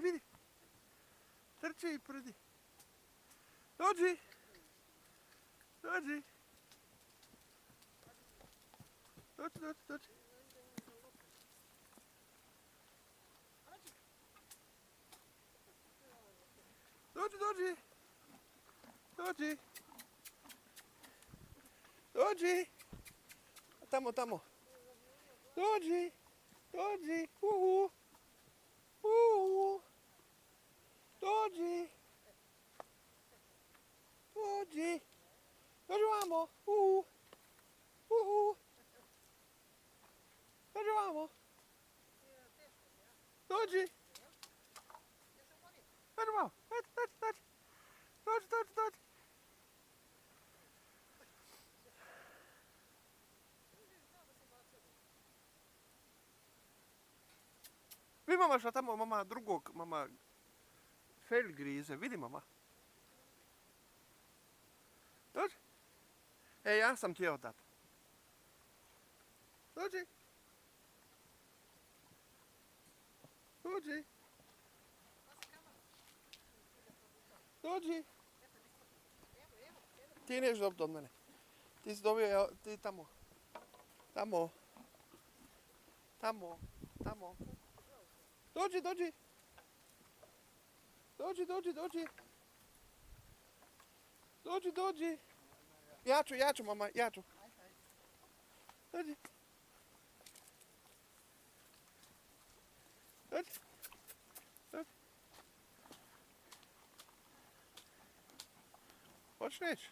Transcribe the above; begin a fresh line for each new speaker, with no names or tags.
vidi. Trči i prdi. Dođi. Dođi. Dođi. Dođi. Tamo. Dođi. Uhu. Dođi. Dođi vamo. Uhu. Dođi vamo. Dođi. Dođi vamo. Dođi. Vidi mama šta tamo mama drugog, mama felj grize, vidi mama. Dođi. Ja sam ti odat. Dođi. Ti neš dobiti od mene. Ti si dobio, ti tamo. Tamo. Dođi. Ja ću, mama, ja ću. Dođi. Hoćeš neći?